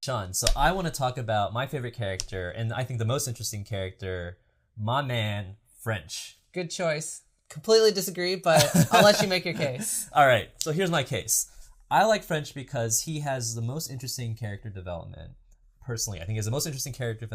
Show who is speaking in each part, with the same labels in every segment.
Speaker 1: Shawn, so I want to talk about my favorite character, and I think the most interesting character, my man, French.
Speaker 2: Good choice. Completely disagree, but I'll let you make your case.
Speaker 1: All right, so here's my case. I like French because he has the most interesting character development. Personally, I think he has the most interesting character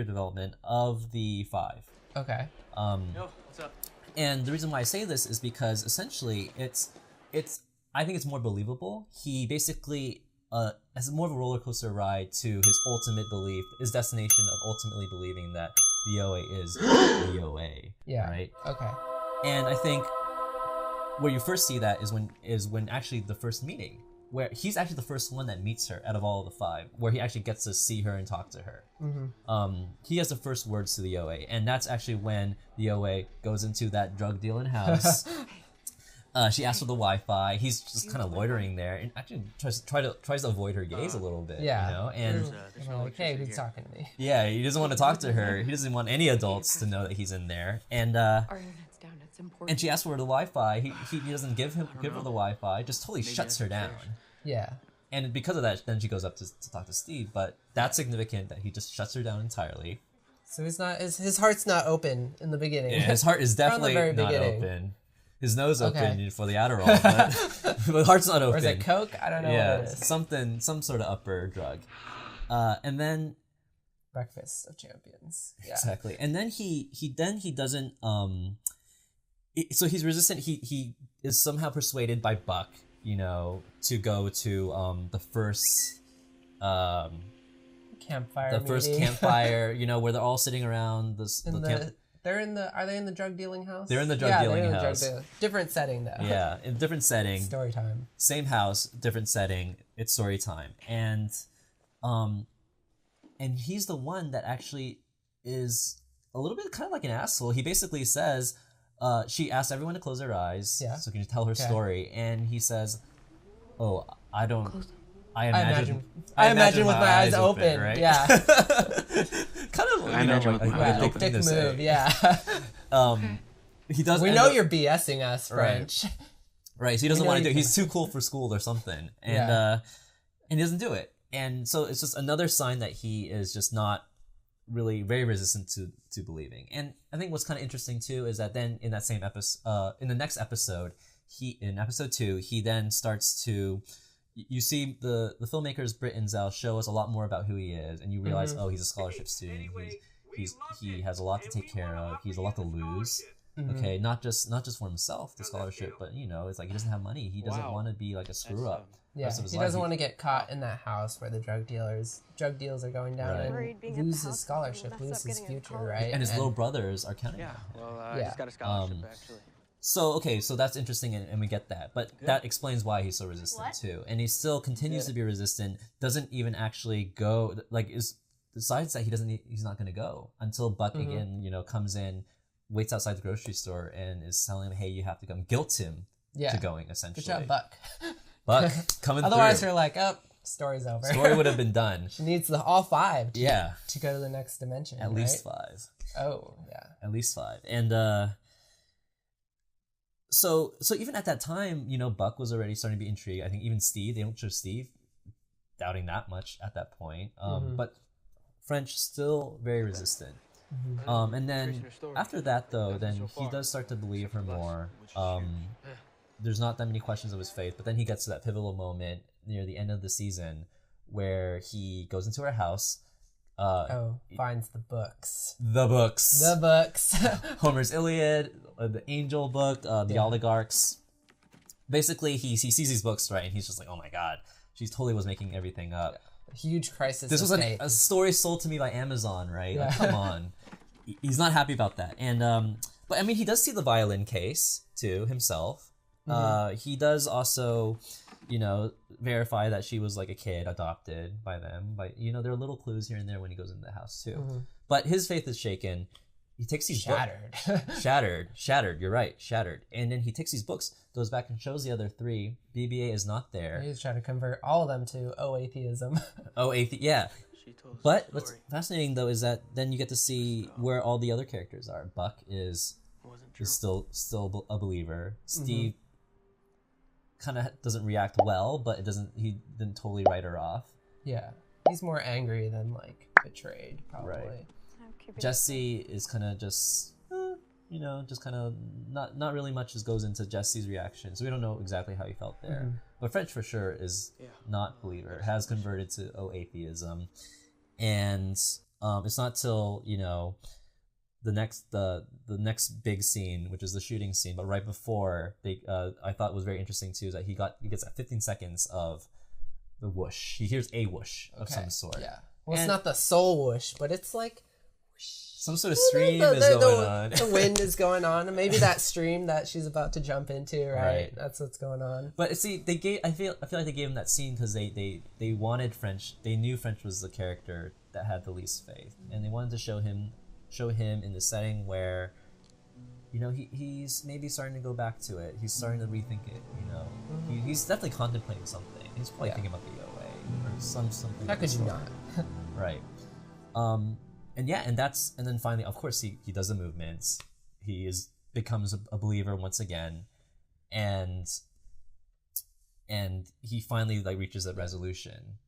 Speaker 1: development of the 5.
Speaker 2: Okay.
Speaker 3: Yo, what's up?
Speaker 1: And the reason why I say this is because essentially I think it's more believable. He basically has more of a roller coaster ride to his ultimate belief, his destination of ultimately believing that the OA is the OA.
Speaker 2: Yeah.
Speaker 1: Right?
Speaker 2: Okay.
Speaker 1: And I think where you first see that is when actually the first meeting, where he's actually the first one that meets her out of all the 5, where he actually gets to see her and talk to her. Mm-hmm. He has the first words to the OA, and that's actually when the OA goes into that drug dealing house. She asks for the Wi-Fi. He's just kind of loitering there, and actually tries to avoid her gaze a little bit.
Speaker 2: Yeah.
Speaker 1: You know, and
Speaker 2: I'm like, hey, who's talking to me?
Speaker 1: yeah, he doesn't want to talk to her. He doesn't want any adults to know that he's in there, and
Speaker 4: Our internet's down. It's important.
Speaker 1: and she asks for the Wi-Fi. He doesn't give her the Wi-Fi. Just totally shuts her down.
Speaker 2: Yeah.
Speaker 1: And because of that, then she goes up to talk to Steve. But that's significant that he just shuts her down entirely.
Speaker 2: So he's not. His heart's not open in the beginning.
Speaker 1: Yeah, his heart is definitely
Speaker 2: very
Speaker 1: not
Speaker 2: beginning.
Speaker 1: open. His nose
Speaker 2: Okay.
Speaker 1: open for the Adderall, but the heart's not open.
Speaker 2: Or is it Coke? I don't know what it is.
Speaker 1: some sort of upper drug. And then
Speaker 2: Breakfast of Champions. Yeah.
Speaker 1: exactly. And then he doesn't so he's resistant. He is somehow persuaded by Buck, you know, to go to the first
Speaker 2: Campfire.
Speaker 1: first
Speaker 2: meeting.
Speaker 1: campfire, you know, where they're all sitting around
Speaker 2: Are they in the drug dealing house?
Speaker 1: They're in the drug dealing house.
Speaker 2: Different setting though.
Speaker 1: Yeah, in a different setting.
Speaker 2: Story time.
Speaker 1: Same house, different setting. It's story time, and he's the one that actually is a little bit kind of like an asshole. He basically says, she asked everyone to close their eyes, so can you tell her story, and he says, "Oh, I don't." I imagine with my eyes open,
Speaker 2: right?
Speaker 1: Yeah. Kind of,
Speaker 3: I imagine with my eyes open.
Speaker 2: Dick move, yeah.
Speaker 1: He does.
Speaker 2: We know you're BSing us, French.
Speaker 1: Right, so he doesn't want to do it. He's too cool for school or something, and he doesn't do it. And so it's just another sign that he is just not really very resistant to believing. And I think what's kind of interesting too is that then in that same episode, in the next episode, in episode 2, he then starts to. You see the filmmakers Britt and Zell show us a lot more about who he is, and you realize, oh, he's a scholarship student. He has a lot to take care of. He has a lot to lose. Okay, not just for himself, the scholarship, but you know, it's like he doesn't have money. He doesn't want to be like a screw up.
Speaker 2: Yeah, he doesn't want to get caught in that house where the drug deals are going down and lose his scholarship, lose his future, right?
Speaker 1: And his little brothers are counting on him.
Speaker 3: Well, he's got a scholarship actually.
Speaker 1: So that's interesting, and we get that, but that explains why he's so resistant too, and he still continues to be resistant. Doesn't even actually go, decides that he's not going to go until Buck again, you know, comes in, waits outside the grocery store, and is telling him, "Hey, you have to come," guilts him to going essentially.
Speaker 2: Good job, Buck.
Speaker 1: Buck coming
Speaker 2: Otherwise,
Speaker 1: through.
Speaker 2: you're like, oh, story's over.
Speaker 1: Story would have been done.
Speaker 2: She needs all 5. To go to the next dimension.
Speaker 1: At least 5.
Speaker 2: Oh yeah.
Speaker 1: At least 5, and So even at that time, you know, Buck was already starting to be intrigued. I think even Steve, they don't show Steve doubting that much at that point. But French still very resistant. And then after that, though, then he does start to believe her more. There's not that many questions of his faith, but then he gets to that pivotal moment near the end of the season where he goes into her house.
Speaker 2: Finds the books.
Speaker 1: The books. Homer's Iliad, the Angel book, the Oligarchs. Basically, he sees these books, right, and he's just like, oh my god, she totally was making everything up.
Speaker 2: Huge crisis.
Speaker 1: This was a story sold to me by Amazon, right? Like, come on. He's not happy about that. And but I mean, he does see the violin case too himself. He does also, you know, verify that she was like a kid adopted by them. But you know, there are little clues here and there when he goes into the house too. But his faith is shaken. He takes these shattered. You're right, shattered. And then he takes these books, goes back and shows the other 3. BBA is not there.
Speaker 2: He's trying to convert all of them to OAtheism.
Speaker 1: Yeah. But what's fascinating though is that then you get to see where all the other characters are. Buck is still a believer. Steve kind of doesn't react well, but he didn't totally write her off.
Speaker 2: Yeah. He's more angry than like betrayed, probably.
Speaker 1: Right. Jesse is kind of just, just kind of not really much just goes into Jesse's reaction, so we don't know exactly how he felt there. Mm-hmm. But French for sure is not believer, has converted to OAtheism, and it's not till the next big scene, which is the shooting scene, but right before they, I thought was very interesting too, is that he gets 15 seconds of the whoosh. He hears a whoosh of some sort.
Speaker 2: Yeah. Well, it's not the soul whoosh, but it's like
Speaker 1: some sort of stream is going on.
Speaker 2: The wind is going on, and maybe that stream that she's about to jump into, right? That's what's going on.
Speaker 1: But see, I feel like they gave him that scene because they wanted French. They knew French was the character that had the least faith, and they wanted to show him in the setting where, he's maybe starting to go back to it. He's starting to rethink it. He's definitely contemplating something. He's probably thinking about the OA or something.
Speaker 2: How could you not?
Speaker 1: Right. And then finally, of course, he does the movements. He becomes a believer once again, and he finally reaches a resolution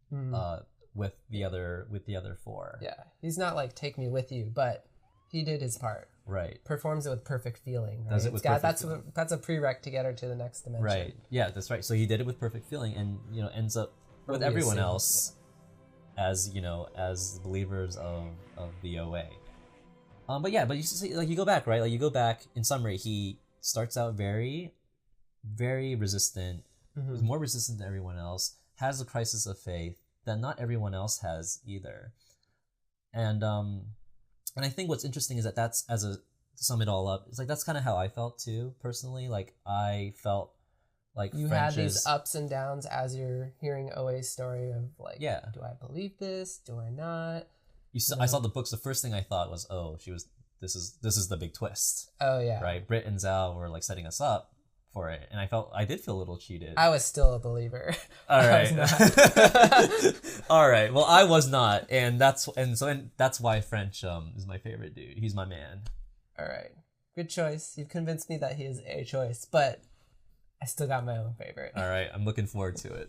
Speaker 1: with the other four.
Speaker 2: Yeah, he's not like take me with you, but he did his part.
Speaker 1: Right.
Speaker 2: Performs it with perfect feeling. Right?
Speaker 1: Does it with perfect feeling.
Speaker 2: That's a prereq to get her to the next dimension.
Speaker 1: Right. Yeah, that's right. So he did it with perfect feeling, and ends up with everyone else. Yeah. As believers of the OA, but you see, you go back, right? You go back. In summary, he starts out very, very resistant. Was more resistant than everyone else. Has a crisis of faith that not everyone else has either. And I think what's interesting is that that's to sum it all up. It's that's kind of how I felt too, personally. I felt.
Speaker 2: You had these ups and downs as you're hearing OA's story of do I believe this? Do I not?
Speaker 1: I saw the books. The first thing I thought was, this is the big twist.
Speaker 2: Oh yeah.
Speaker 1: Right. Britt and Zhao were setting us up for it, and I did feel a little cheated.
Speaker 2: I was still a believer.
Speaker 1: All right. All right. Well, I was not, and that's why French is my favorite dude. He's my man.
Speaker 2: All right. Good choice. You've convinced me that he is a choice, but I still got my own favorite.
Speaker 1: All right, I'm looking forward to it.